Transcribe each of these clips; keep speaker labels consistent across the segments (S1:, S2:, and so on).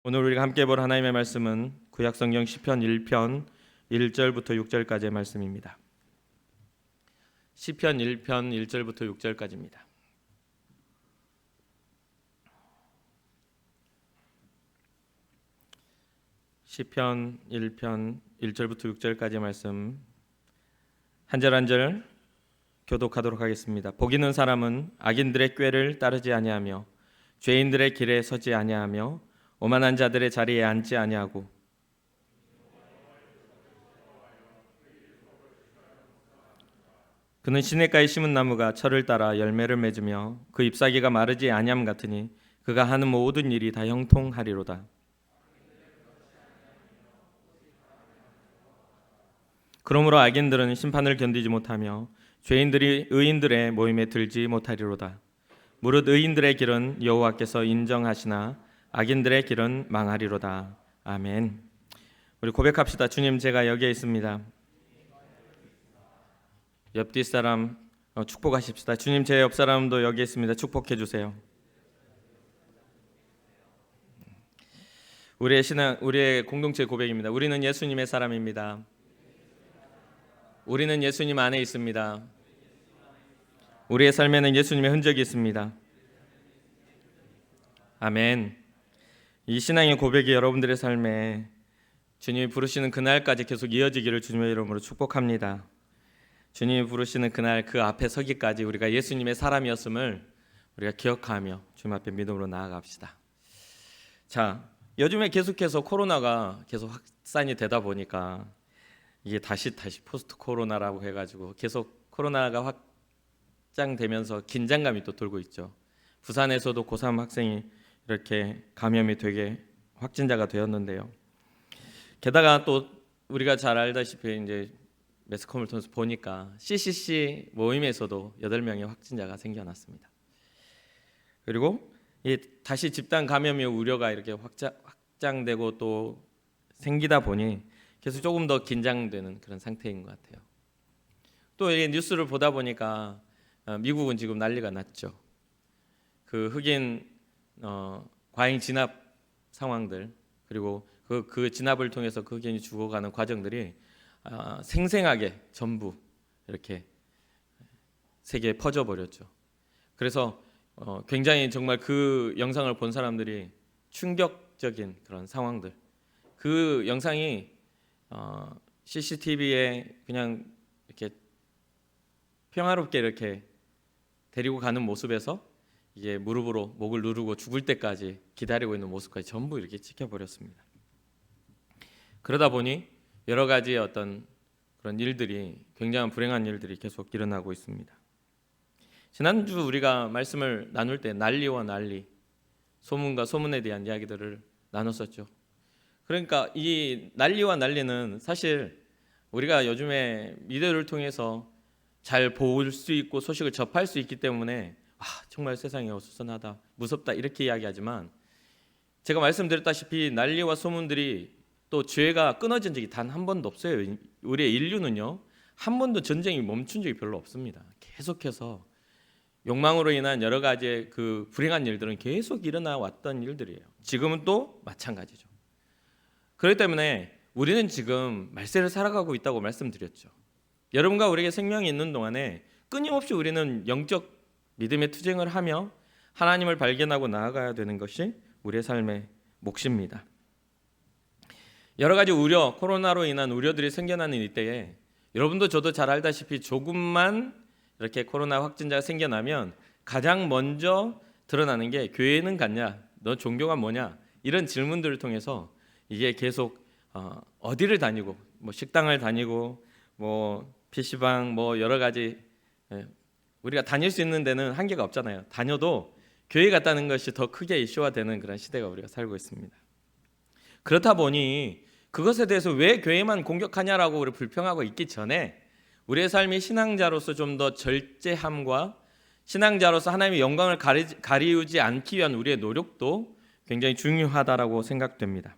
S1: 오늘 우리가 함께 볼 하나님의 말씀은 구약성경 시편 1편 1절부터 6절까지의 말씀입니다. 시편 1편 1절부터 6절까지입니다. 시편 1편 1절부터 6절까지의 말씀 한 절 한 절 교독하도록 하겠습니다. 복 있는 사람은 악인들의 꾀를 따르지 아니하며 죄인들의 길에 서지 아니하며 오만한 자들의 자리에 앉지 아니하고 그는 시냇가에 심은 나무가 철을 따라 열매를 맺으며 그 잎사귀가 마르지 아니함 같으니 그가 하는 모든 일이 다 형통하리로다. 그러므로 악인들은 심판을 견디지 못하며 죄인들이 의인들의 모임에 들지 못하리로다. 무릇 의인들의 길은 여호와께서 인정하시나 악인들의 길은 망하리로다. 아멘. 우리 고백합시다. 주님, 제가 여기에 있습니다. 옆 뒷사람 축복하십시다. 주님, 제 옆 사람도 여기에 있습니다. 축복해 주세요. 우리의 공동체 고백입니다. 우리는 예수님의 사람입니다. 우리는 예수님 안에 있습니다. 우리의 삶에는 예수님의 흔적이 있습니다. 아멘. 이 신앙의 고백이 여러분들의 삶에 주님이 부르시는 그날까지 계속 이어지기를 주님의 이름으로 축복합니다. 주님이 부르시는 그날 그 앞에 서기까지 우리가 예수님의 사람이었음을 우리가 기억하며 주님 앞에 믿음으로 나아갑시다. 자, 요즘에 계속해서 코로나가 계속 확산이 되다 보니까 이게 다시 포스트 코로나라고 해가지고 계속 코로나가 확장되면서 긴장감이 또 돌고 있죠. 부산에서도 고3 학생이 이렇게 감염이 되게 확진자가 되었는데요. 게다가 또 우리가 잘 알다시피 이제 매스컴을 통해서 보니까 CCC 모임에서도 8명의 확진자가 생겨났습니다. 그리고 다시 집단 감염의 우려가 이렇게 확장되고 또 생기다 보니 계속 조금 더 긴장되는 그런 상태인 것 같아요. 또 이 뉴스를 보다 보니까 미국은 지금 난리가 났죠. 그 흑인 과잉 진압 상황들 그리고 그 진압을 통해서 그 흑인이 죽어가는 과정들이 생생하게 전부 이렇게 세계에 퍼져버렸죠. 그래서 굉장히 정말 그 영상을 본 사람들이 충격적인 그런 상황들, 그 영상이 CCTV에 그냥 이렇게 평화롭게 이렇게 데리고 가는 모습에서 이게 무릎으로 목을 누르고 죽을 때까지 기다리고 있는 모습까지 전부 이렇게 찍혀버렸습니다. 그러다 보니 여러 가지의 어떤 그런 일들이 굉장한 불행한 일들이 계속 일어나고 있습니다. 지난주 우리가 말씀을 나눌 때 난리와 난리, 소문과 소문에 대한 이야기들을 나눴었죠. 그러니까 이 난리와 난리는 사실 우리가 요즘에 미디어를 통해서 잘 볼 수 있고 소식을 접할 수 있기 때문에 정말 세상이 어수선하다, 무섭다 이렇게 이야기하지만 제가 말씀드렸다시피 난리와 소문들이 또 죄가 끊어진 적이 단 한 번도 없어요. 우리의 인류는요, 한 번도 전쟁이 멈춘 적이 별로 없습니다. 계속해서 욕망으로 인한 여러 가지의 그 불행한 일들은 계속 일어나 왔던 일들이에요. 지금은 또 마찬가지죠. 그렇기 때문에 우리는 지금 말세를 살아가고 있다고 말씀드렸죠. 여러분과 우리에게 생명이 있는 동안에 끊임없이 우리는 영적 믿음의 투쟁을 하며 하나님을 발견하고 나아가야 되는 것이 우리의 삶의 몫입니다. 여러 가지 우려, 코로나로 인한 우려들이 생겨나는 이때에 여러분도 저도 잘 알다시피 조금만 이렇게 코로나 확진자가 생겨나면 가장 먼저 드러나는 게 교회는 갔냐, 너 종교가 뭐냐 이런 질문들을 통해서 이게 계속 어디를 다니고 뭐 식당을 다니고 뭐 PC방 뭐 여러 가지 우리가 다닐 수 있는 데는 한계가 없잖아요. 다녀도 교회 갔다는 것이 더 크게 이슈화되는 그런 시대가 우리가 살고 있습니다. 그렇다 보니 그것에 대해서 왜 교회만 공격하냐라고 우리 불평하고 있기 전에 우리의 삶이 신앙자로서 좀 더 절제함과 신앙자로서 하나님의 영광을 가리우지 않기 위한 우리의 노력도 굉장히 중요하다라고 생각됩니다.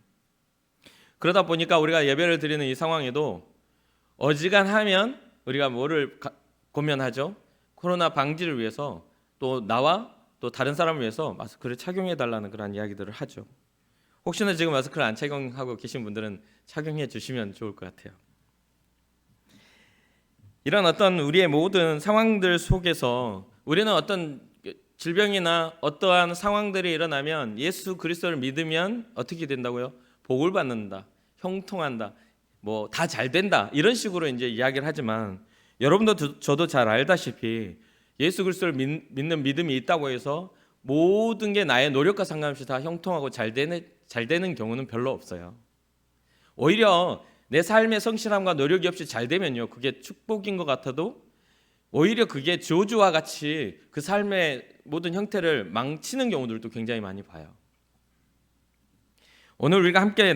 S1: 그러다 보니까 우리가 예배를 드리는 이 상황에도 어지간하면 우리가 뭐를 고면하죠? 코로나 방지를 위해서 또 나와 또 다른 사람을 위해서 마스크를 착용해 달라는 그런 이야기들을 하죠. 혹시나 지금 마스크를 안 착용하고 계신 분들은 착용해 주시면 좋을 것 같아요. 이런 어떤 우리의 모든 상황들 속에서 우리는 어떤 질병이나 어떠한 상황들이 일어나면 예수 그리스도를 믿으면 어떻게 된다고요? 복을 받는다, 형통한다, 뭐 다 잘 된다, 이런 식으로 이제 이야기를 하지만, 여러분도 저도 잘 알다시피 예수 그리스도를 믿는 믿음이 있다고 해서 모든 게 나의 노력과 상관없이 다 형통하고 잘 되는 경우는 별로 없어요. 오히려 내 삶의 성실함과 노력이 없이 잘 되면요, 그게 축복인 것 같아도 오히려 그게 저주와 같이 그 삶의 모든 형태를 망치는 경우들도 굉장히 많이 봐요. 오늘 우리가 함께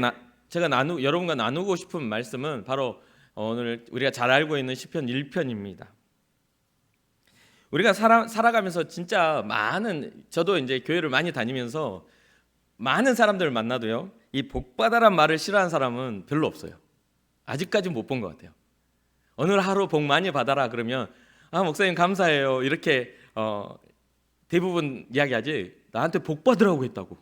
S1: 제가 여러분과 나누고 싶은 말씀은 바로 오늘 우리가 잘 알고 있는 시편 1편입니다. 우리가 살아가면서 진짜 저도 이제 교회를 많이 다니면서 많은 사람들을 만나도요, 이 복받아란 말을 싫어하는 사람은 별로 없어요. 아직까지 못 본 것 같아요. 오늘 하루 복 많이 받아라 그러면 목사님 감사해요, 이렇게 대부분 이야기하지, 나한테 복 받으라고 했다고,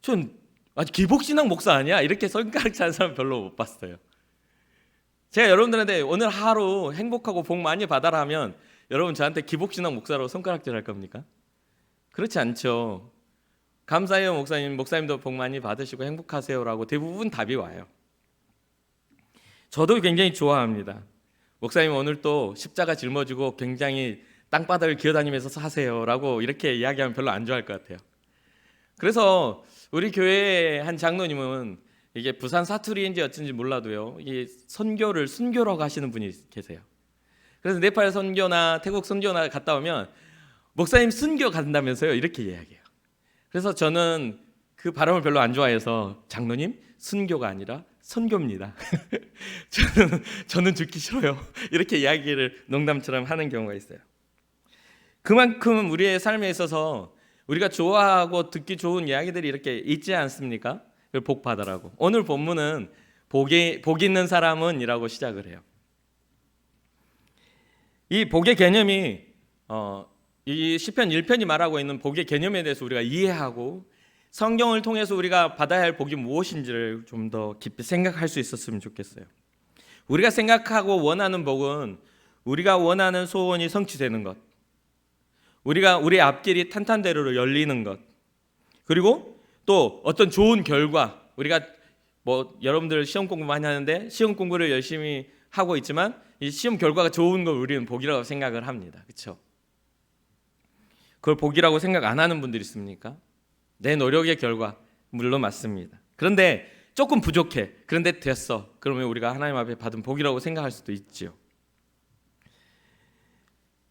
S1: 전 아직 기복신앙 목사 아니야? 이렇게 손가락 차는 사람 별로 못 봤어요. 제가 여러분들한테 오늘 하루 행복하고 복 많이 받아라 하면 여러분 저한테 기복신앙 목사로 손가락질 할 겁니까? 그렇지 않죠. 감사해요 목사님, 목사님도 복 많이 받으시고 행복하세요라고 대부분 답이 와요. 저도 굉장히 좋아합니다. 목사님 오늘 또 십자가 짊어지고 굉장히 땅바닥을 기어다니면서 사세요라고 이렇게 이야기하면 별로 안 좋아할 것 같아요. 그래서 우리 교회 한 장로님은 이게 부산 사투리인지 어쩐지 몰라도요, 이게 순교라고 하시는 분이 계세요. 그래서 네팔 선교나 태국 선교나 갔다 오면 목사님 순교 간다면서요, 이렇게 이야기해요. 그래서 저는 그 발음을 별로 안 좋아해서 장로님 순교가 아니라 선교입니다. 저는 죽기 싫어요, 이렇게 이야기를 농담처럼 하는 경우가 있어요. 그만큼 우리의 삶에 있어서 우리가 좋아하고 듣기 좋은 이야기들이 이렇게 있지 않습니까? 복 받으라고. 오늘 본문은 복 있는 사람은 이라고 시작을 해요. 이 복의 개념이 이 시편 1편이 말하고 있는 복의 개념에 대해서 우리가 이해하고 성경을 통해서 우리가 받아야 할 복이 무엇인지를 좀 더 깊이 생각할 수 있었으면 좋겠어요. 우리가 생각하고 원하는 복은 우리가 원하는 소원이 성취되는 것, 우리 앞길이 탄탄대로로 열리는 것, 그리고 또 어떤 좋은 결과, 우리가 여러분들 시험 공부 많이 하는데 시험 공부를 열심히 하고 있지만 이 시험 결과가 좋은 걸 우리는 복이라고 생각을 합니다. 그렇죠? 그걸 복이라고 생각 안 하는 분들이 있습니까? 내 노력의 결과, 물론 맞습니다. 그런데 조금 부족해, 그런데 됐어, 그러면 우리가 하나님 앞에 받은 복이라고 생각할 수도 있지요.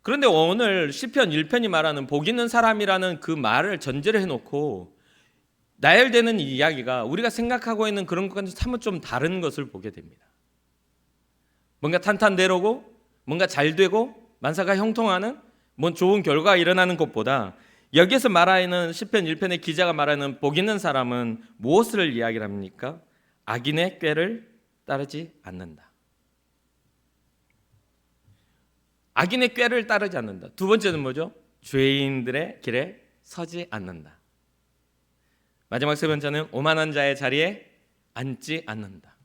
S1: 그런데 오늘 시편 1편이 말하는 복 있는 사람이라는 그 말을 전제를 해놓고 나열되는 이 이야기가 우리가 생각하고 있는 그런 것과는 사뭇 좀 다른 것을 보게 됩니다. 뭔가 탄탄대로고 뭔가 잘 되고 만사가 형통하는 좋은 결과가 일어나는 것보다 여기에서 말하는 시편 1편의 기자가 말하는 복 있는 사람은 무엇을 이야기를 합니까? 악인의 꾀를 따르지 않는다. 악인의 꾀를 따르지 않는다. 두 번째는 뭐죠? 죄인들의 길에 서지 않는다. 마지막 세 번째는 오만한 자의 자리에 앉지 않는다.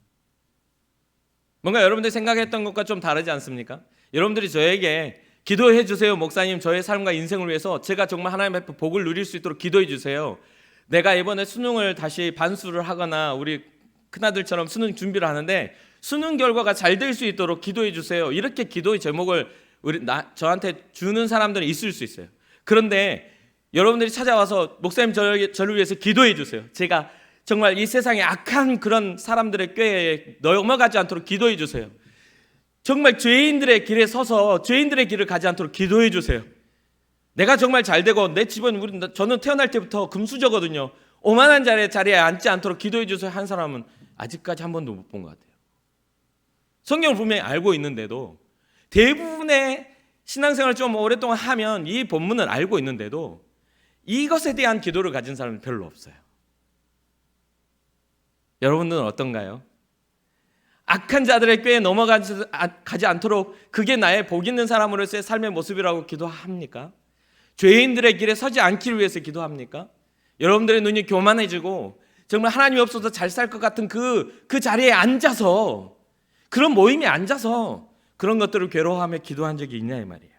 S1: 뭔가 여러분들이 생각했던 것과 좀 다르지 않습니까? 여러분들이 저에게 기도해 주세요 목사님, 저의 삶과 인생을 위해서 제가 정말 하나님 앞에 복을 누릴 수 있도록 기도해 주세요. 내가 이번에 수능을 다시 반수를 하거나 우리 큰아들처럼 수능 준비를 하는데 수능 결과가 잘 될 수 있도록 기도해 주세요. 이렇게 기도의 제목을 저한테 주는 사람들은 있을 수 있어요. 그런데 여러분들이 찾아와서 목사님 저를 위해서 기도해 주세요, 제가 정말 이 세상에 악한 그런 사람들의 꾀에 넘어가지 않도록 기도해 주세요, 정말 죄인들의 길에 서서 죄인들의 길을 가지 않도록 기도해 주세요, 내가 정말 잘 되고 내 집은 저는 태어날 때부터 금수저거든요, 오만한 자리에 앉지 않도록 기도해 주세요 한 사람은 아직까지 한 번도 못 본 것 같아요. 성경을 분명히 알고 있는데도, 대부분의 신앙생활을 좀 오랫동안 하면 이 본문을 알고 있는데도 이것에 대한 기도를 가진 사람은 별로 없어요. 여러분들은 어떤가요? 악한 자들의 꾀에 넘어가지 않도록 그게 나의 복 있는 사람으로서의 삶의 모습이라고 기도합니까? 죄인들의 길에 서지 않기를 위해서 기도합니까? 여러분들의 눈이 교만해지고 정말 하나님이 없어서 잘 살 것 같은 그 자리에 앉아서, 그런 모임에 앉아서 그런 것들을 괴로워하며 기도한 적이 있냐 이 말이에요.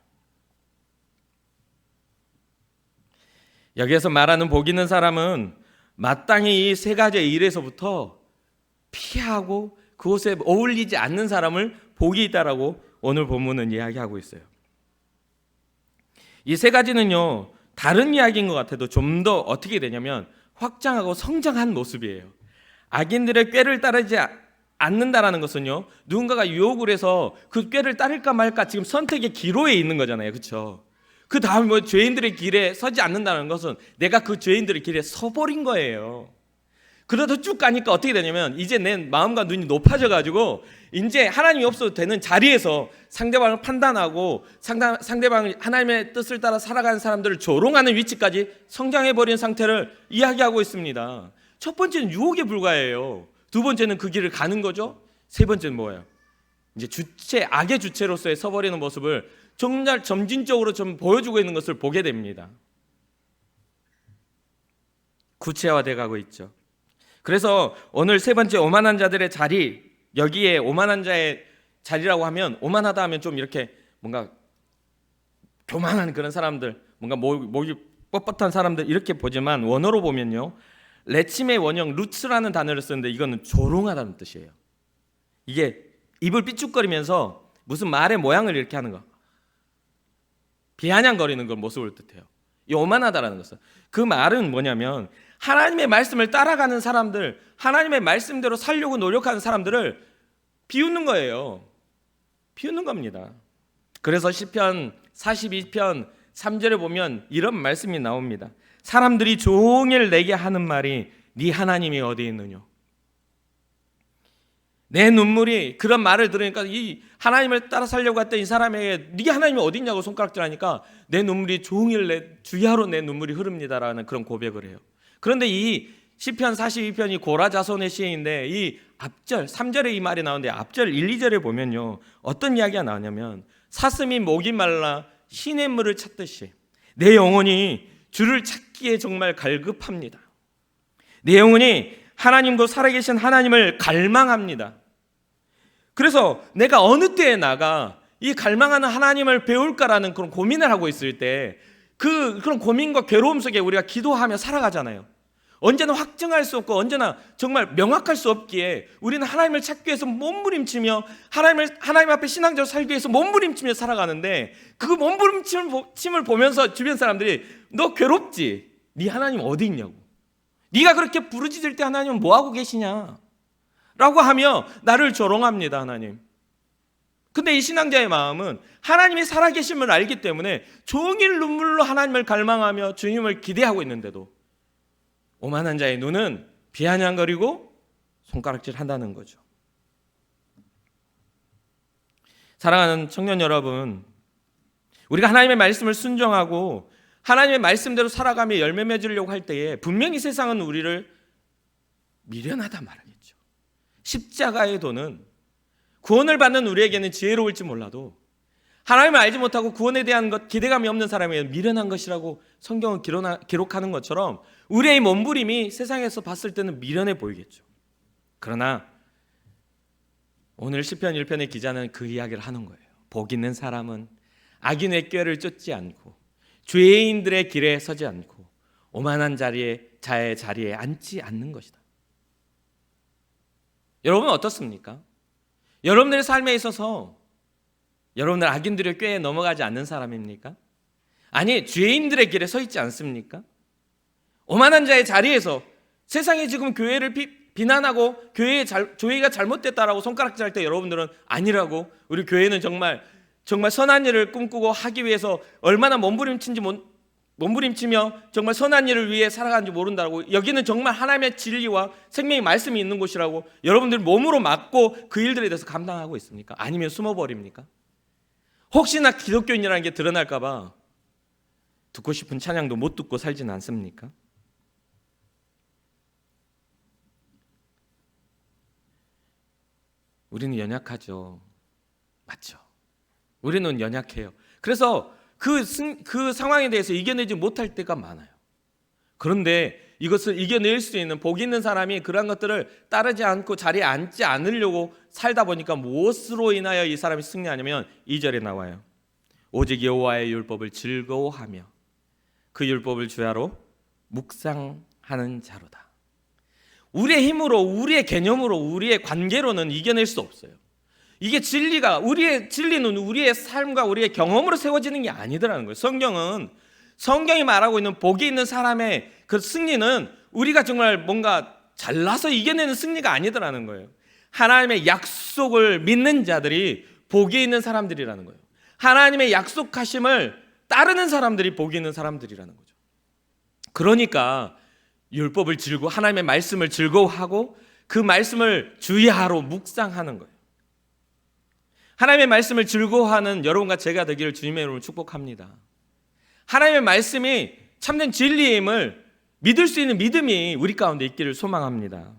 S1: 여기에서 말하는 복 있는 사람은 마땅히 이 세 가지의 일에서부터 피하고 그곳에 어울리지 않는 사람을 복이 있다라고 오늘 본문은 이야기하고 있어요. 이 세 가지는요, 다른 이야기인 것 같아도 좀 더 어떻게 되냐면 확장하고 성장한 모습이에요. 악인들의 꾀를 따르지 않는다라는 것은요, 누군가가 유혹을 해서 그 꾀를 따를까 말까 지금 선택의 기로에 있는 거잖아요. 그렇죠? 그 다음에 뭐 죄인들의 길에 서지 않는다는 것은 내가 그 죄인들의 길에 서버린 거예요. 그러다 쭉 가니까 어떻게 되냐면 이제 내 마음과 눈이 높아져 가지고 이제 하나님이 없어도 되는 자리에서 상대방을 판단하고 상대방을 하나님의 뜻을 따라 살아가는 사람들을 조롱하는 위치까지 성장해버린 상태를 이야기하고 있습니다. 첫 번째는 유혹에 불과해요. 두 번째는 그 길을 가는 거죠. 세 번째는 뭐예요? 이제 악의 주체로서의 서버리는 모습을 정말 점진적으로 좀 보여주고 있는 것을 보게 됩니다. 구체화돼 가고 있죠. 그래서 오늘 세 번째 오만한 자들의 자리, 여기에 오만한 자의 자리라고 하면, 오만하다 하면 좀 이렇게 뭔가 교만한 그런 사람들, 뭔가 목이 뻣뻣한 사람들 이렇게 보지만 원어로 보면요, 레침의 원형 루츠라는 단어를 쓰는데 이거는 조롱하다는 뜻이에요. 이게 입을 삐죽거리면서 무슨 말의 모양을 이렇게 하는 거, 비아냥거리는 걸 모습을 뜻해요. 이 오만하다라는 것은, 그 말은 뭐냐면 하나님의 말씀을 따라가는 사람들, 하나님의 말씀대로 살려고 노력하는 사람들을 비웃는 거예요. 비웃는 겁니다. 그래서 시편 42편 3절에 보면 이런 말씀이 나옵니다. 사람들이 종일 내게 하는 말이 네 하나님이 어디 있느냐. 내 눈물이, 그런 말을 들으니까 이 하나님을 따라 살려고 했던 이 사람에게 네 하나님이 어디 있냐고 손가락질하니까 내 눈물이 종일 주야로 내 눈물이 흐릅니다라는 그런 고백을 해요. 그런데 이 시편 42편이 고라 자손의 시인데 이 앞절 3절에 이 말이 나오는데 앞절 1, 2절에 보면요, 어떤 이야기가 나오냐면 사슴이 목이 말라 시냇물을 찾듯이 내 영혼이 주를 찾기에 정말 갈급합니다. 내 영혼이 하나님도 살아계신 하나님을 갈망합니다. 그래서 내가 어느 때에 나가 이 갈망하는 하나님을 배울까라는 그런 고민을 하고 있을 때 그런 고민과 괴로움 속에 우리가 기도하며 살아가잖아요. 언제나 확증할 수 없고 언제나 정말 명확할 수 없기에 우리는 하나님을 찾기 위해서 몸부림치며 하나님 앞에 신앙적으로 살기 위해서 몸부림치며 살아가는데, 그 몸부림침을 보면서 주변 사람들이 너 괴롭지? 네 하나님 어디 있냐고, 네가 그렇게 부르짖을 때 하나님은 뭐하고 계시냐 라고 하며 나를 조롱합니다. 하나님. 근데 이 신앙자의 마음은 하나님이 살아계심을 알기 때문에 종일 눈물로 하나님을 갈망하며 주님을 기대하고 있는데도 오만한 자의 눈은 비아냥거리고 손가락질한다는 거죠. 사랑하는 청년 여러분, 우리가 하나님의 말씀을 순종하고 하나님의 말씀대로 살아가며 열매 맺으려고 할 때에 분명히 세상은 우리를 미련하다 말하겠죠. 십자가의 도는 구원을 받는 우리에게는 지혜로울지 몰라도 하나님을 알지 못하고 구원에 대한 것 기대감이 없는 사람에게는 미련한 것이라고 성경은 기록하는 것처럼 우리의 몸부림이 세상에서 봤을 때는 미련해 보이겠죠. 그러나 오늘 시편 1편의 기자는 그 이야기를 하는 거예요. 복 있는 사람은 악인의 꾀를 쫓지 않고 죄인들의 길에 서지 않고 오만한 자의 자리에 앉지 않는 것이다. 여러분은 어떻습니까? 여러분들의 삶에 있어서 여러분들 악인들의 꾀에 넘어가지 않는 사람입니까? 아니, 죄인들의 길에 서 있지 않습니까? 오만한 자의 자리에서 세상이 지금 교회를 비난하고 교회가 잘못됐다라고 손가락질할 때 여러분들은 아니라고, 우리 교회는 정말 선한 일을 꿈꾸고 하기 위해서 얼마나 몸부림치며 정말 선한 일을 위해 살아가는지 모른다고, 여기는 정말 하나님의 진리와 생명의 말씀이 있는 곳이라고 여러분들 몸으로 맞고 그 일들에 대해서 감당하고 있습니까? 아니면 숨어버립니까? 혹시나 기독교인이라는 게 드러날까 봐 듣고 싶은 찬양도 못 듣고 살지는 않습니까? 우리는 연약하죠. 맞죠? 우리는 연약해요. 그래서 그 상황에 대해서 이겨내지 못할 때가 많아요. 그런데 이것을 이겨낼 수 있는 복 있는 사람이 그러한 것들을 따르지 않고 자리에 앉지 않으려고 살다 보니까 무엇으로 인하여 이 사람이 승리하냐면 2절에 나와요. 오직 여호와의 율법을 즐거워하며 그 율법을 주야로 묵상하는 자로다. 우리의 힘으로, 우리의 개념으로, 우리의 관계로는 이겨낼 수 없어요. 이게 진리가, 우리의 진리는 우리의 삶과 우리의 경험으로 세워지는 게 아니더라는 거예요. 성경이 말하고 있는 복이 있는 사람의 그 승리는 우리가 정말 뭔가 잘나서 이겨내는 승리가 아니더라는 거예요. 하나님의 약속을 믿는 자들이 복이 있는 사람들이라는 거예요. 하나님의 약속하심을 따르는 사람들이 복이 있는 사람들이라는 거죠. 그러니까 율법을 하나님의 말씀을 즐거워하고 그 말씀을 주야로 묵상하는 거예요. 하나님의 말씀을 즐거워하는 여러분과 제가 되기를 주님의 이름으로 축복합니다. 하나님의 말씀이 참된 진리임을 믿을 수 있는 믿음이 우리 가운데 있기를 소망합니다.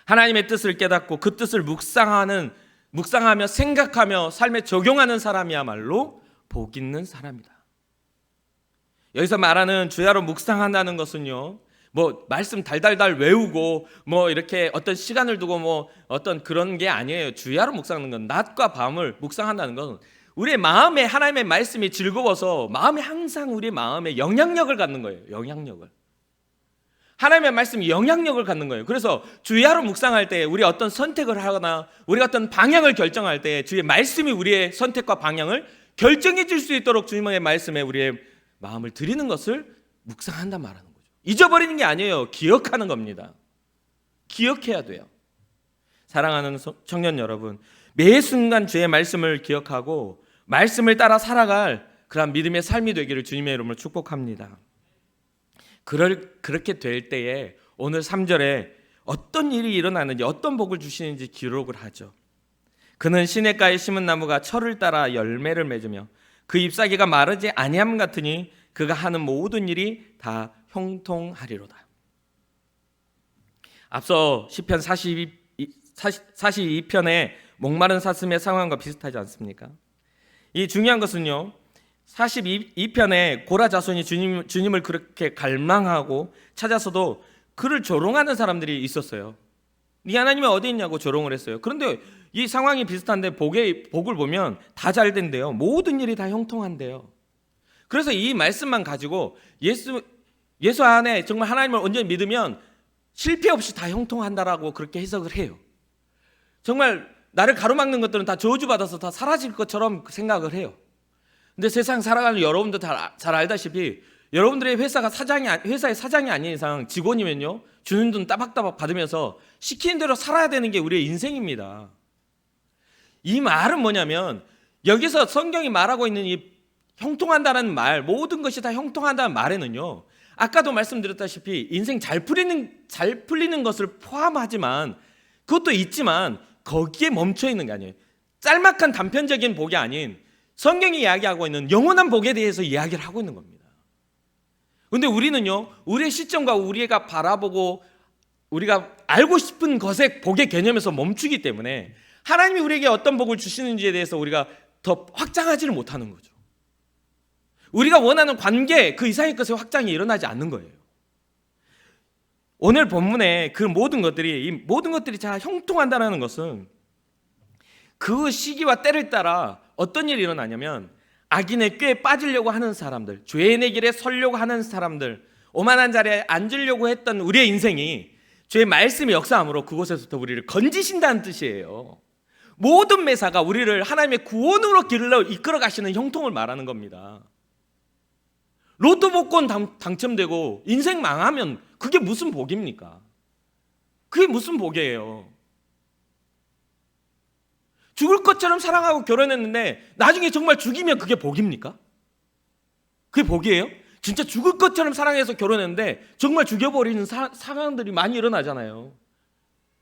S1: 하나님의 뜻을 깨닫고 그 뜻을 묵상하며 생각하며 삶에 적용하는 사람이야말로 복 있는 사람이다. 여기서 말하는 주야로 묵상한다는 것은요, 뭐 말씀 달달달 외우고 뭐 이렇게 어떤 시간을 두고 뭐 어떤 그런 게 아니에요. 주야로 묵상하는 건, 낮과 밤을 묵상한다는 건 우리의 마음에 하나님의 말씀이 즐거워서 마음이 항상 우리의 마음에 영향력을 갖는 거예요. 영향력을. 하나님의 말씀이 영향력을 갖는 거예요. 그래서 주야로 묵상할 때 우리 어떤 선택을 하거나 우리가 어떤 방향을 결정할 때 주의 말씀이 우리의 선택과 방향을 결정해 줄 수 있도록 주님의 말씀에 우리의 마음을 드리는 것을 묵상한다 말하는 거죠. 잊어버리는 게 아니에요. 기억하는 겁니다. 기억해야 돼요. 사랑하는 청년 여러분, 매 순간 주의 말씀을 기억하고 말씀을 따라 살아갈 그런 믿음의 삶이 되기를 주님의 이름으로 축복합니다. 그렇게 될 때에 오늘 3절에 어떤 일이 일어나는지, 어떤 복을 주시는지 기록을 하죠. 그는 시냇가에 심은 나무가 철을 따라 열매를 맺으며 그 잎사귀가 마르지 아니함 같으니 그가 하는 모든 일이 다 형통하리로다. 앞서 시편 42편의 목마른 사슴의 상황과 비슷하지 않습니까? 이 중요한 것은요, 42편에 고라 자손이 주님을 그렇게 갈망하고 찾아서도 그를 조롱하는 사람들이 있었어요. 네 하나님이 어디 있냐고 조롱을 했어요. 그런데 이 상황이 비슷한데 복을 보면 다 잘 된대요. 모든 일이 다 형통한대요. 그래서 이 말씀만 가지고 예수 안에 정말 하나님을 온전히 믿으면 실패 없이 다 형통한다라고 그렇게 해석을 해요. 정말 나를 가로막는 것들은 다 저주받아서 다 사라질 것처럼 생각을 해요. 근데 세상 살아가는 여러분도 잘 알다시피 여러분들의 회사의 사장이 아닌 이상 직원이면요, 주는 돈 따박따박 받으면서 시키는 대로 살아야 되는 게 우리의 인생입니다. 이 말은 뭐냐면 여기서 성경이 말하고 있는 이 형통한다는 말, 모든 것이 다 형통한다는 말에는요, 아까도 말씀드렸다시피 인생 잘 풀리는 것을 포함하지만 그것도 있지만 거기에 멈춰 있는 게 아니에요. 짤막한 단편적인 복이 아닌 성경이 이야기하고 있는 영원한 복에 대해서 이야기를 하고 있는 겁니다. 그런데 우리는요, 우리의 시점과 우리가 바라보고 우리가 알고 싶은 것의 복의 개념에서 멈추기 때문에 하나님이 우리에게 어떤 복을 주시는지에 대해서 우리가 더 확장하지를 못하는 거죠. 우리가 원하는 관계 그 이상의 것의 확장이 일어나지 않는 거예요. 오늘 본문에 이 모든 것들이 다 형통한다는 것은 그 시기와 때를 따라 어떤 일이 일어나냐면 악인의 꾀에 빠지려고 하는 사람들, 죄인의 길에 서려고 하는 사람들, 오만한 자리에 앉으려고 했던 우리의 인생이 죄의 말씀이 역사함으로 그곳에서부터 우리를 건지신다는 뜻이에요. 모든 매사가 우리를 하나님의 구원으로 길로 이끌어 가시는 형통을 말하는 겁니다. 로또 복권 당첨되고 인생 망하면 그게 무슨 복입니까? 그게 무슨 복이에요? 죽을 것처럼 사랑하고 결혼했는데 나중에 정말 죽이면 그게 복입니까? 그게 복이에요? 진짜 죽을 것처럼 사랑해서 결혼했는데 정말 죽여버리는 상황들이 많이 일어나잖아요.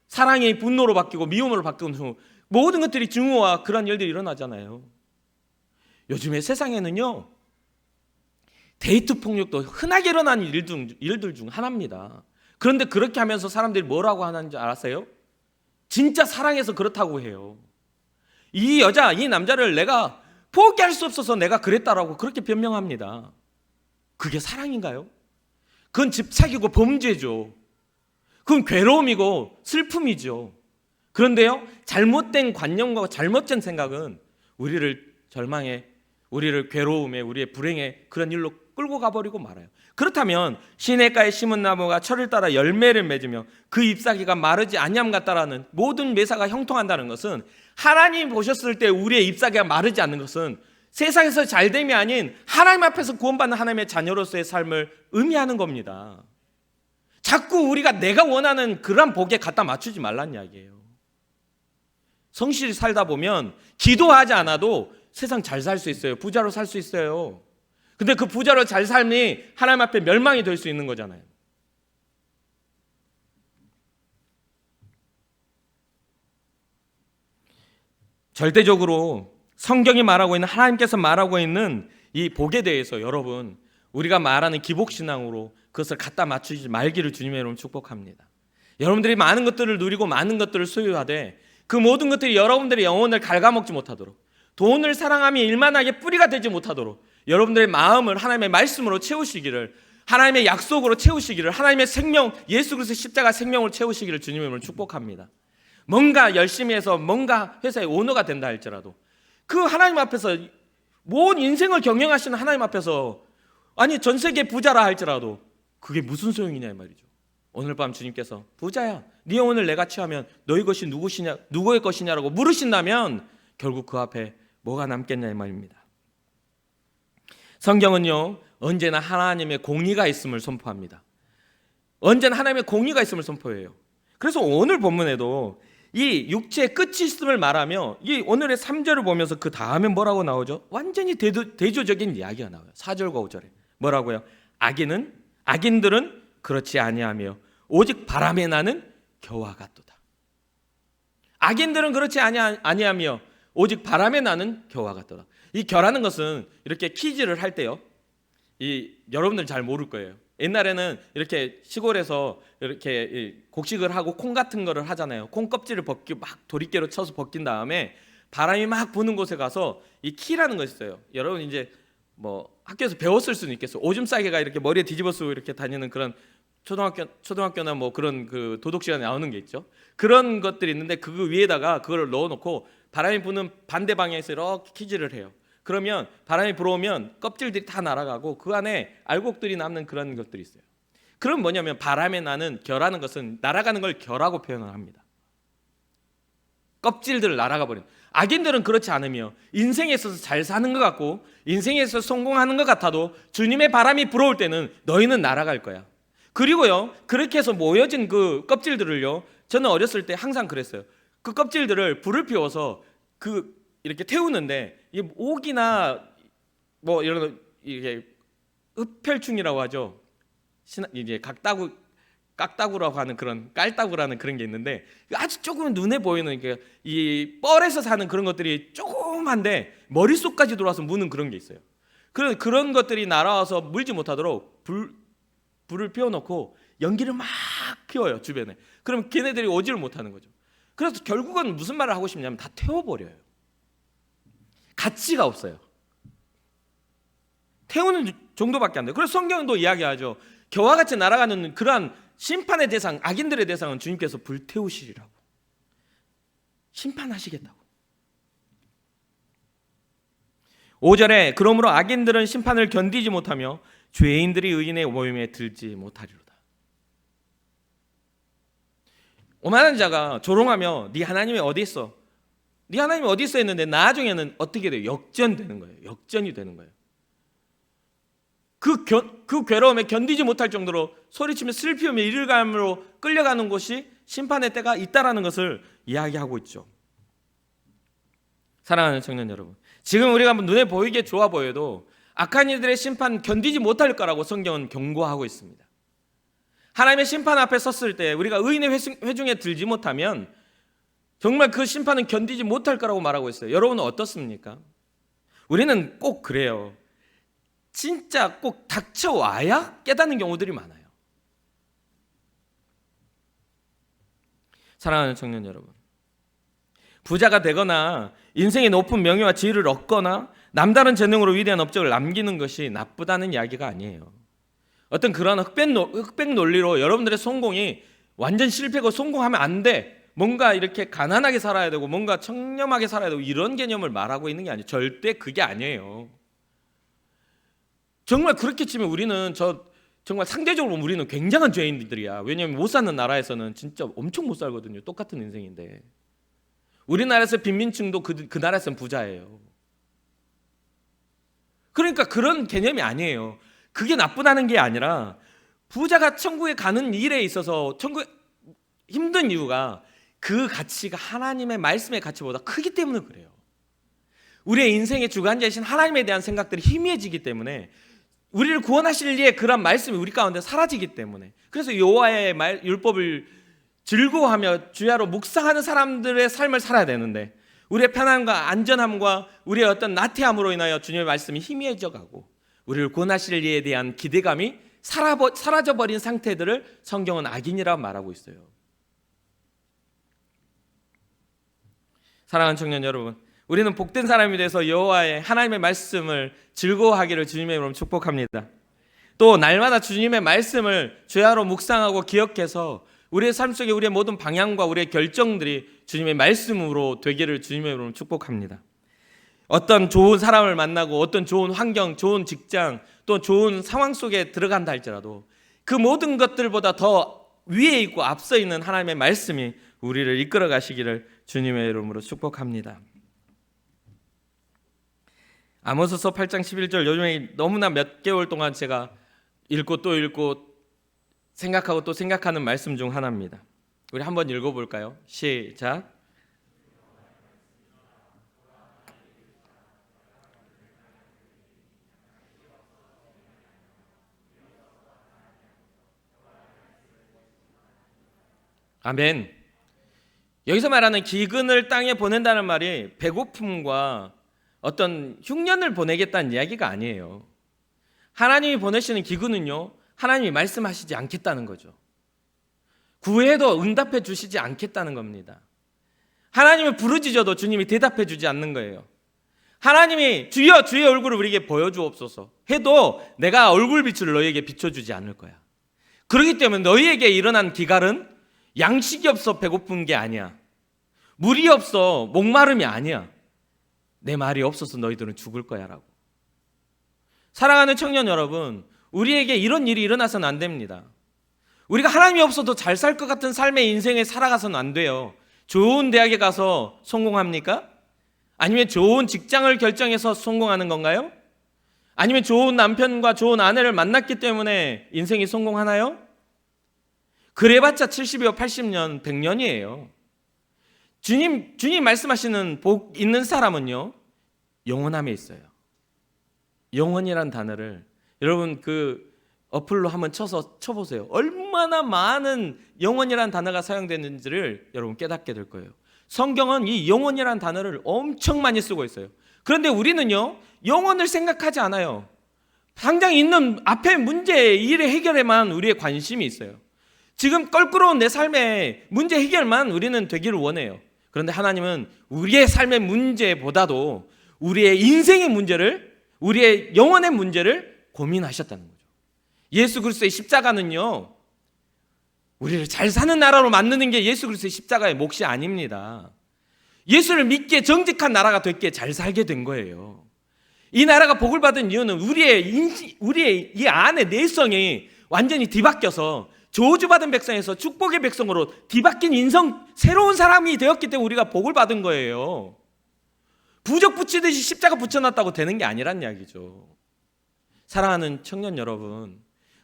S1: 사랑이 분노로 바뀌고 미움으로 바뀌고 모든 것들이 증오와 그런 일들이 일어나잖아요. 요즘에 세상에는요, 데이트 폭력도 흔하게 일어나는 일들 중 하나입니다. 그런데 그렇게 하면서 사람들이 뭐라고 하는지 아세요? 진짜 사랑해서 그렇다고 해요. 이 여자, 이 남자를 내가 포기할 수 없어서 내가 그랬다라고 그렇게 변명합니다. 그게 사랑인가요? 그건 집착이고 범죄죠. 그건 괴로움이고 슬픔이죠. 그런데요, 잘못된 관념과 잘못된 생각은 우리를 절망에, 우리를 괴로움에, 우리의 불행에 그런 일로 끌고 가버리고 말아요. 그렇다면 시냇가에 심은 나무가 철을 따라 열매를 맺으며 그 잎사귀가 마르지 아니함 같다라는 모든 매사가 형통한다는 것은, 하나님 보셨을 때 우리의 잎사귀가 마르지 않는 것은 세상에서 잘됨이 아닌 하나님 앞에서 구원받는 하나님의 자녀로서의 삶을 의미하는 겁니다. 자꾸 우리가 내가 원하는 그런 복에 갖다 맞추지 말란 이야기예요. 성실히 살다 보면 기도하지 않아도 세상 잘 살 수 있어요. 부자로 살 수 있어요. 근데 그 부자로 잘 삶이 하나님 앞에 멸망이 될 수 있는 거잖아요. 절대적으로 성경이 말하고 있는, 하나님께서 말하고 있는 이 복에 대해서 여러분, 우리가 말하는 기복신앙으로 그것을 갖다 맞추지 말기를 주님의 이름으로 축복합니다. 여러분들이 많은 것들을 누리고 많은 것들을 소유하되 그 모든 것들이 여러분들의 영혼을 갉아먹지 못하도록, 돈을 사랑하며 일만하게 뿌리가 되지 못하도록 여러분들의 마음을 하나님의 말씀으로 채우시기를, 하나님의 약속으로 채우시기를, 하나님의 생명, 예수 그리스도의 십자가 생명으로 채우시기를 주님의 이름으로 축복합니다. 뭔가 열심히 해서 뭔가 회사의 오너가 된다 할지라도 그 하나님 앞에서, 온 인생을 경영하시는 하나님 앞에서, 아니 전 세계 부자라 할지라도 그게 무슨 소용이냐 이 말이죠. 오늘 밤 주님께서 부자야, 네 영혼을 내가 취하면 너희 것이 누구의 것이냐라고 물으신다면 결국 그 앞에 뭐가 남겠냐 이 말입니다. 성경은요, 언제나 하나님의 공의가 있음을 선포합니다. 언제나 하나님의 공의가 있음을 선포해요. 그래서 오늘 본문에도 이 육체의 끝이 있음을 말하며, 이 오늘의 3절을 보면서 그 다음에 뭐라고 나오죠? 완전히 대조적인 이야기가 나와요. 4절과 5절에 뭐라고요? 악인들은 그렇지 아니하며 오직 바람에 나는 겨와 같도다. 악인들은 그렇지 아니하며 오직 바람에 나는 겨와 같도다. 이 겨라는 것은 이렇게 퀴즈를 할 때요, 여러분들 잘 모를 거예요. 옛날에는 이렇게 시골에서 이렇게 곡식을 하고 콩 같은 거를 하잖아요. 콩 껍질을 벗기고 막 도리깨로 쳐서 벗긴 다음에 바람이 막 부는 곳에 가서 이 키라는 거 있어요. 여러분 이제 뭐 학교에서 배웠을 수는 있겠어요. 오줌 싸개가 이렇게 머리에 뒤집어 쓰고 이렇게 다니는 그런 초등학교나 뭐 그런 그 도덕 시간에 나오는 게 있죠. 그런 것들이 있는데 그 위에다가 그걸 넣어놓고 바람이 부는 반대 방향에서 이렇게 키즈를 해요. 그러면 바람이 불어오면 껍질들이 다 날아가고 그 안에 알곡들이 남는 그런 것들이 있어요. 그럼 뭐냐면 바람에 나는 겨라는 것은 날아가는 걸 겨라고 표현을 합니다. 껍질들을 날아가 버리는. 악인들은 그렇지 않으며 인생에 있어서 잘 사는 것 같고 인생에 있어서 성공하는 것 같아도 주님의 바람이 불어올 때는 너희는 날아갈 거야. 그리고요, 그렇게 해서 모여진 그 껍질들을요, 저는 어렸을 때 항상 그랬어요. 그 껍질들을 불을 피워서 이렇게 태우는데, 이 옥이나 뭐 이런 이게 흡혈충이라고 하죠. 이제 깍따구라고 하는 그런 깔따구라는 그런 게 있는데, 아주 조금 눈에 보이는 이 뻘에서 사는 그런 것들이 조그만데 머릿속까지 들어와서 무는 그런 게 있어요. 그런 것들이 날아와서 물지 못하도록 불을 피워놓고 연기를 막 피워요 주변에. 그럼 걔네들이 오지를 못하는 거죠. 그래서 결국은 무슨 말을 하고 싶냐면 다 태워버려요. 가치가 없어요. 태우는 정도밖에 안 돼요. 그래서 성경도 이야기하죠. 겨와 같이 날아가는 그러한 심판의 대상, 악인들의 대상은 주님께서 불태우시리라고, 심판하시겠다고. 5절에 그러므로 악인들은 심판을 견디지 못하며 죄인들이 의인의 모임에 들지 못하리로다. 오만한 자가 조롱하며 네 하나님이 어디 있어? 네 하나님이 어디 있어 했는데 나중에는 어떻게 돼요? 역전되는 거예요. 역전이 되는 거예요. 그 괴로움에 견디지 못할 정도로 소리치며 슬피우며 이를감으로 끌려가는 곳이 심판의 때가 있다라는 것을 이야기하고 있죠. 사랑하는 청년 여러분, 지금 우리가 눈에 보이게 좋아 보여도 악한 이들의 심판 견디지 못할 거라고 성경은 경고하고 있습니다. 하나님의 심판 앞에 섰을 때 우리가 의인의 회중에 들지 못하면 정말 그 심판은 견디지 못할 거라고 말하고 있어요. 여러분은 어떻습니까? 우리는 꼭 그래요. 진짜 꼭 닥쳐와야 깨닫는 경우들이 많아요. 사랑하는 청년 여러분, 부자가 되거나 인생의 높은 명예와 지위를 얻거나 남다른 재능으로 위대한 업적을 남기는 것이 나쁘다는 이야기가 아니에요. 어떤 그런 흑백 논리로 여러분들의 성공이 완전 실패고 성공하면 안 돼, 뭔가 이렇게 가난하게 살아야 되고 뭔가 청렴하게 살아야 되고 이런 개념을 말하고 있는 게 아니에요. 절대 그게 아니에요. 정말 그렇게 치면 우리는 정말 상대적으로 우리는 굉장한 죄인들이야. 왜냐하면 못 사는 나라에서는 진짜 엄청 못 살거든요. 똑같은 인생인데. 우리나라에서 빈민층도 그 나라에서는 부자예요. 그러니까 그런 개념이 아니에요. 그게 나쁘다는 게 아니라 부자가 천국에 가는 일에 있어서 천국에 힘든 이유가 그 가치가 하나님의 말씀의 가치보다 크기 때문에 그래요. 우리의 인생의 주관자이신 하나님에 대한 생각들이 희미해지기 때문에, 우리를 구원하실 이의 그런 말씀이 우리 가운데 사라지기 때문에, 그래서 여호와의 율법을 즐거워하며 주야로 묵상하는 사람들의 삶을 살아야 되는데, 우리의 편안함과 안전함과 우리의 어떤 나태함으로 인하여 주님의 말씀이 희미해져 가고 우리를 구원하실 이에 대한 기대감이 사라져버린 상태들을 성경은 악인이라고 말하고 있어요. 사랑하는 청년 여러분, 우리는 복된 사람이 돼서 여호와의 하나님의 말씀을 즐거워하기를 주님의 이름으로 축복합니다. 또 날마다 주님의 말씀을 주야로 묵상하고 기억해서 우리의 삶 속에 우리의 모든 방향과 우리의 결정들이 주님의 말씀으로 되기를 주님의 이름으로 축복합니다. 어떤 좋은 사람을 만나고 어떤 좋은 환경, 좋은 직장, 또 좋은 상황 속에 들어간다 할지라도 그 모든 것들보다 더 위에 있고 앞서 있는 하나님의 말씀이 우리를 이끌어 가시기를 주님의 이름으로 축복합니다. 아모스서 8장 11절, 요즘에 너무나 몇 개월 동안 제가 읽고 또 읽고 생각하고 또 생각하는 말씀 중 하나입니다. 우리 한번 읽어볼까요? 시작. 아멘. 여기서 말하는 기근을 땅에 보낸다는 말이 배고픔과 어떤 흉년을 보내겠다는 이야기가 아니에요. 하나님이 보내시는 기근은요, 하나님이 말씀하시지 않겠다는 거죠. 구해도 응답해 주시지 않겠다는 겁니다. 하나님을 부르짖어도 주님이 대답해 주지 않는 거예요. 하나님이 주여 주의 얼굴을 우리에게 보여주옵소서 해도 내가 얼굴빛을 너희에게 비춰주지 않을 거야. 그렇기 때문에 너희에게 일어난 기갈은 양식이 없어 배고픈 게 아니야, 물이 없어 목마름이 아니야, 내 말이 없어서 너희들은 죽을 거야 라고. 사랑하는 청년 여러분, 우리에게 이런 일이 일어나서는 안 됩니다. 우리가 하나님이 없어도 잘 살 것 같은 삶의 인생에 살아가서는 안 돼요. 좋은 대학에 가서 성공합니까? 아니면 좋은 직장을 결정해서 성공하는 건가요? 아니면 좋은 남편과 좋은 아내를 만났기 때문에 인생이 성공하나요? 그래봤자 70여 80년 100년이에요 주님 말씀하시는 복 있는 사람은요, 영원함에 있어요. 영원이란 단어를 여러분 그 어플로 한번 쳐보세요. 얼마나 많은 영원이란 단어가 사용되는지를 여러분 깨닫게 될 거예요. 성경은 이 영원이란 단어를 엄청 많이 쓰고 있어요. 그런데 우리는요, 영원을 생각하지 않아요. 당장 있는 앞에 문제, 일의 해결에만 우리의 관심이 있어요. 지금 껄끄러운 내 삶의 문제 해결만 우리는 되기를 원해요. 그런데 하나님은 우리의 삶의 문제보다도 우리의 인생의 문제를, 우리의 영혼의 문제를 고민하셨다는 거죠. 예수 그리스도의 십자가는요, 우리를 잘 사는 나라로 만드는 게 예수 그리스도의 십자가의 몫이 아닙니다. 예수를 믿기에 정직한 나라가 됐기에 잘 살게 된 거예요. 이 나라가 복을 받은 이유는 우리의 이 안의 내성이 완전히 뒤바뀌어서 저주받은 백성에서 축복의 백성으로 뒤바뀐 인성, 새로운 사람이 되었기 때문에 우리가 복을 받은 거예요. 부적 붙이듯이 십자가 붙여놨다고 되는 게 아니란 이야기죠. 사랑하는 청년 여러분,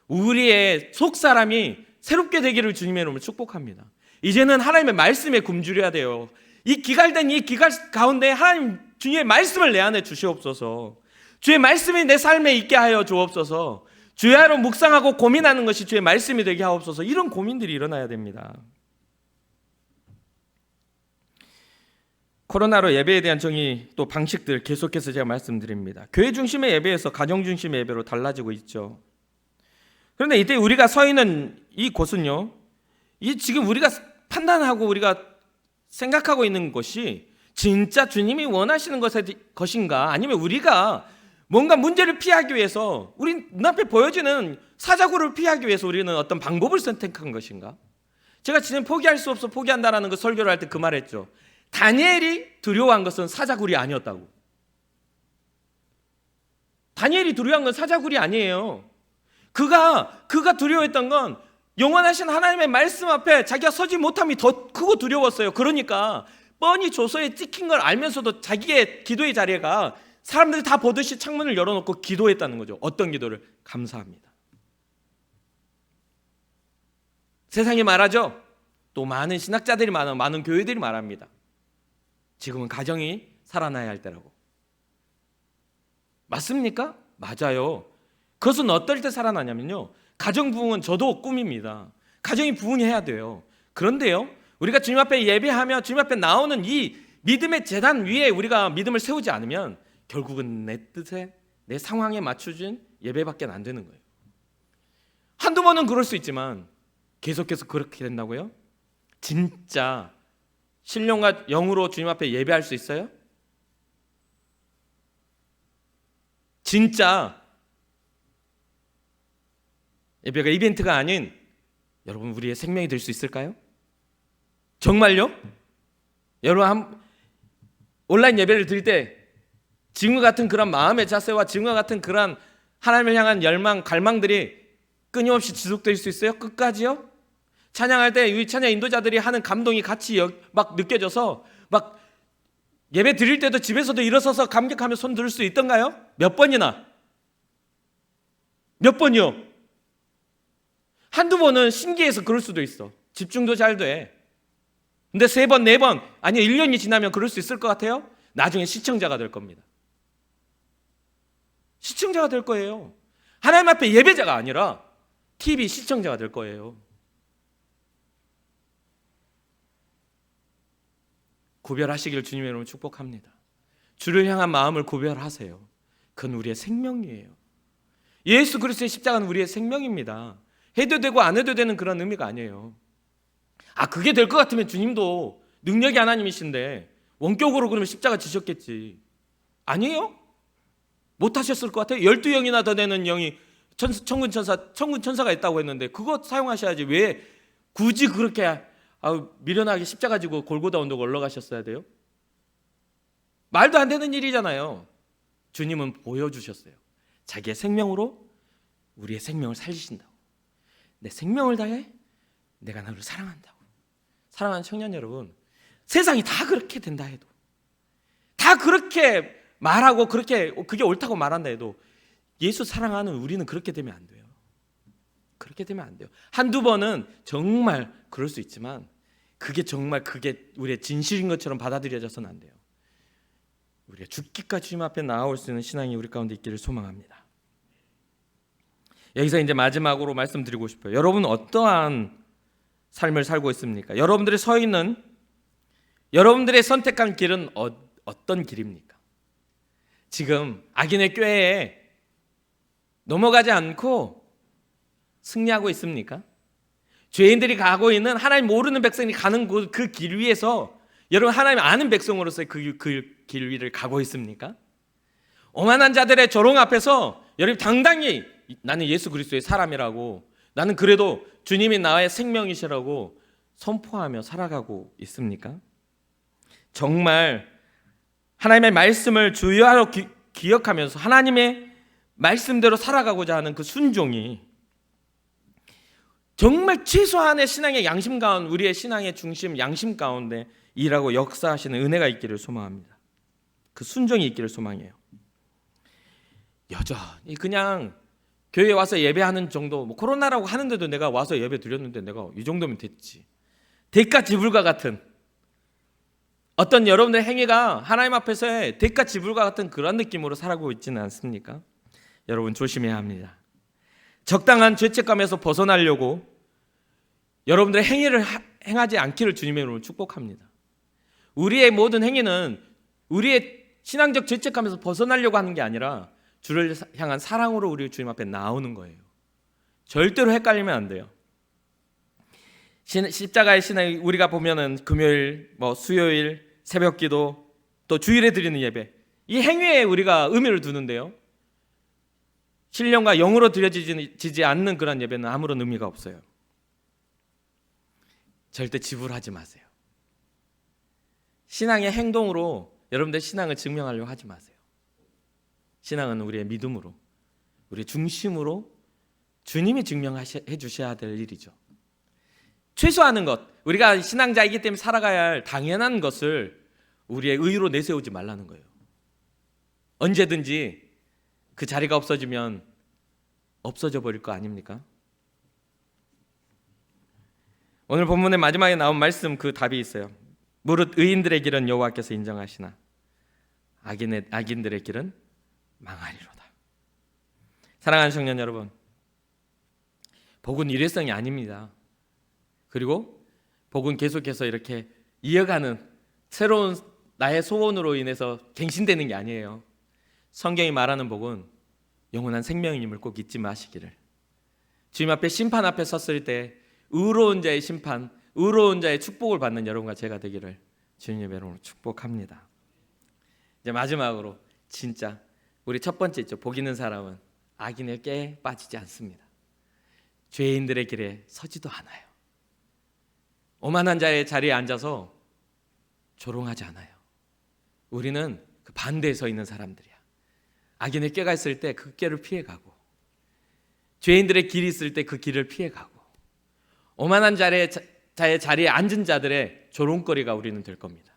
S1: 우리의 속사람이 새롭게 되기를 주님의 이름으로 축복합니다. 이제는 하나님의 말씀에 굶주려야 돼요. 이 기갈된 이 기갈 가운데 하나님 주님의 말씀을 내 안에 주시옵소서. 주의 말씀이 내 삶에 있게 하여 주옵소서. 주야로 묵상하고 고민하는 것이 주의 말씀이 되게 하옵소서. 이런 고민들이 일어나야 됩니다. 코로나로 예배에 대한 정의 또 방식들 계속해서 제가 말씀드립니다. 교회 중심의 예배에서 가정 중심의 예배로 달라지고 있죠. 그런데 이때 우리가 서 있는 이 곳은요, 이 지금 우리가 판단하고 우리가 생각하고 있는 것이 진짜 주님이 원하시는 것인가, 아니면 우리가 뭔가 문제를 피하기 위해서 우리 눈앞에 보여지는 사자굴을 피하기 위해서 우리는 어떤 방법을 선택한 것인가? 제가 지금 포기할 수 없어 포기한다라는 그 설교를 할 때 그 말했죠. 다니엘이 두려워한 것은 사자굴이 아니었다고. 다니엘이 두려워한 건 사자굴이 아니에요. 그가 두려워했던 건 영원하신 하나님의 말씀 앞에 자기가 서지 못함이 더 크고 두려웠어요. 그러니까 뻔히 조서에 찍힌 걸 알면서도 자기의 기도의 자리가 사람들이 다 보듯이 창문을 열어놓고 기도했다는 거죠. 어떤 기도를? 감사합니다. 세상이 말하죠. 또 많은 신학자들이 많은 교회들이 말합니다. 지금은 가정이 살아나야 할 때라고. 맞습니까? 맞아요. 그것은 어떨 때 살아나냐면요, 가정 부흥은 저도 꿈입니다. 가정이 부흥해야 돼요. 그런데요, 우리가 주님 앞에 예배하며 주님 앞에 나오는 이 믿음의 제단 위에 우리가 믿음을 세우지 않으면 결국은 내 뜻에 내 상황에 맞춰진 예배밖에 안 되는 거예요. 한두 번은 그럴 수 있지만 계속해서 그렇게 된다고요? 진짜 신령과 영으로 주님 앞에 예배할 수 있어요? 진짜 예배가 이벤트가 아닌 여러분 우리의 생명이 될 수 있을까요? 정말요? 여러분 온라인 예배를 드릴 때 지금과 같은 그런 마음의 자세와 지금과 같은 그런 하나님을 향한 열망, 갈망들이 끊임없이 지속될 수 있어요? 끝까지요? 찬양할 때 이 찬양 인도자들이 하는 감동이 같이 막 느껴져서 막 예배 드릴 때도 집에서도 일어서서 감격하며 손 들 수 있던가요? 몇 번이나? 몇 번이요? 한두 번은 신기해서 그럴 수도 있어. 집중도 잘 돼. 근데 3번, 4번, 아니 1년이 지나면 그럴 수 있을 것 같아요? 나중에 시청자가 될 겁니다. 시청자가 될 거예요. 하나님 앞에 예배자가 아니라 TV 시청자가 될 거예요. 구별하시기를 주님의 이름으로 축복합니다. 주를 향한 마음을 구별하세요. 그건 우리의 생명이에요. 예수 그리스도의 십자가는 우리의 생명입니다. 해도 되고 안 해도 되는 그런 의미가 아니에요. 그게 될 것 같으면 주님도 능력이 하나님이신데 원격으로 그러면 십자가 지셨겠지. 아니에요? 못하셨을 것 같아요. 12영이나 더 되는 영이 천군 천사가 있다고 했는데 그거 사용하셔야지. 왜 굳이 그렇게 미련하게 십자가 지고 골고다 언덕 올라가셨어야 돼요? 말도 안 되는 일이잖아요. 주님은 보여주셨어요. 자기의 생명으로 우리의 생명을 살리신다고. 내 생명을 다해 내가 너를 사랑한다고. 사랑하는 청년 여러분, 세상이 다 그렇게 된다 해도, 다 그렇게 말하고 그게 옳다고 말한다 해도 예수 사랑하는 우리는 그렇게 되면 안 돼요. 그렇게 되면 안 돼요. 한두 번은 정말 그럴 수 있지만 그게 우리의 진실인 것처럼 받아들여져서는 안 돼요. 우리가 죽기까지 주님 앞에 나아올 수 있는 신앙이 우리 가운데 있기를 소망합니다. 여기서 이제 마지막으로 말씀드리고 싶어요. 여러분 어떠한 삶을 살고 있습니까? 여러분들이 서 있는, 여러분들의 선택한 길은 어떤 길입니까? 지금 악인의 꾀에 넘어가지 않고 승리하고 있습니까? 죄인들이 가고 있는, 하나님 모르는 백성이 가는 그 길 위에서 여러분 하나님 아는 백성으로서의 그 길 위를 가고 있습니까? 오만한 자들의 조롱 앞에서 여러분 당당히 나는 예수 그리스도의 사람이라고, 나는 그래도 주님이 나의 생명이시라고 선포하며 살아가고 있습니까? 정말 하나님의 말씀을 주요하러 기억하면서 하나님의 말씀대로 살아가고자 하는 그 순종이 정말 최소한의 신앙의 양심 가운데, 우리의 신앙의 중심 양심 가운데 일하고 역사하시는 은혜가 있기를 소망합니다. 그 순종이 있기를 소망해요. 여전히 그냥 교회에 와서 예배하는 정도, 코로나라고 하는데도 내가 와서 예배 드렸는데 내가 이 정도면 됐지, 대가 지불과 같은 어떤 여러분들의 행위가 하나님 앞에서의 대가 지불과 같은 그런 느낌으로 살아가고 있지는 않습니까? 여러분 조심해야 합니다. 적당한 죄책감에서 벗어나려고 여러분들의 행위를 행하지 않기를 주님의 이름으로 축복합니다. 우리의 모든 행위는 우리의 신앙적 죄책감에서 벗어나려고 하는 게 아니라 주를 향한 사랑으로 우리 주님 앞에 나오는 거예요. 절대로 헷갈리면 안 돼요. 십자가의 신앙, 우리가 보면은 금요일, 수요일, 새벽기도, 또 주일에 드리는 예배, 이 행위에 우리가 의미를 두는데요, 신령과 영으로 드려지지 않는 그런 예배는 아무런 의미가 없어요. 절대 지불하지 마세요. 신앙의 행동으로 여러분들 신앙을 증명하려고 하지 마세요. 신앙은 우리의 믿음으로, 우리의 중심으로 주님이 증명해 주셔야 될 일이죠. 최소화하는 것, 우리가 신앙자이기 때문에 살아가야 할 당연한 것을 우리의 의로 내세우지 말라는 거예요. 언제든지 그 자리가 없어지면 없어져 버릴 거 아닙니까? 오늘 본문의 마지막에 나온 말씀, 그 답이 있어요. 무릇 의인들의 길은 여호와께서 인정하시나 악인들의 길은 망하리로다. 사랑하는 청년 여러분, 복은 일회성이 아닙니다. 그리고 복은 계속해서 이렇게 이어가는 새로운 나의 소원으로 인해서 갱신되는 게 아니에요. 성경이 말하는 복은 영원한 생명임을 꼭 잊지 마시기를. 주님 앞에 심판 앞에 섰을 때 의로운 자의 심판, 의로운 자의 축복을 받는 여러분과 제가 되기를 주님의 이름으로 축복합니다. 이제 마지막으로 진짜 우리 첫 번째 있죠. 복 있는 사람은 악인의 꾀에 빠지지 않습니다. 죄인들의 길에 서지도 않아요. 오만한 자의 자리에 앉아서 조롱하지 않아요. 우리는 그 반대에 서 있는 사람들이야. 악인의 꾀가 있을 때 그 꾀를 피해가고, 죄인들의 길이 있을 때 그 길을 피해가고, 오만한 자의 자리에 앉은 자들의 조롱거리가 우리는 될 겁니다.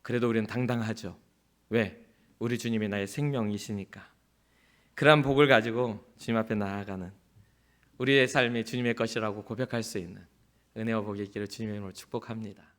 S1: 그래도 우리는 당당하죠. 왜? 우리 주님이 나의 생명이시니까. 그러한 복을 가지고 주님 앞에 나아가는 우리의 삶이 주님의 것이라고 고백할 수 있는 은혜와 복이 있기를 주님의 이름으로 축복합니다.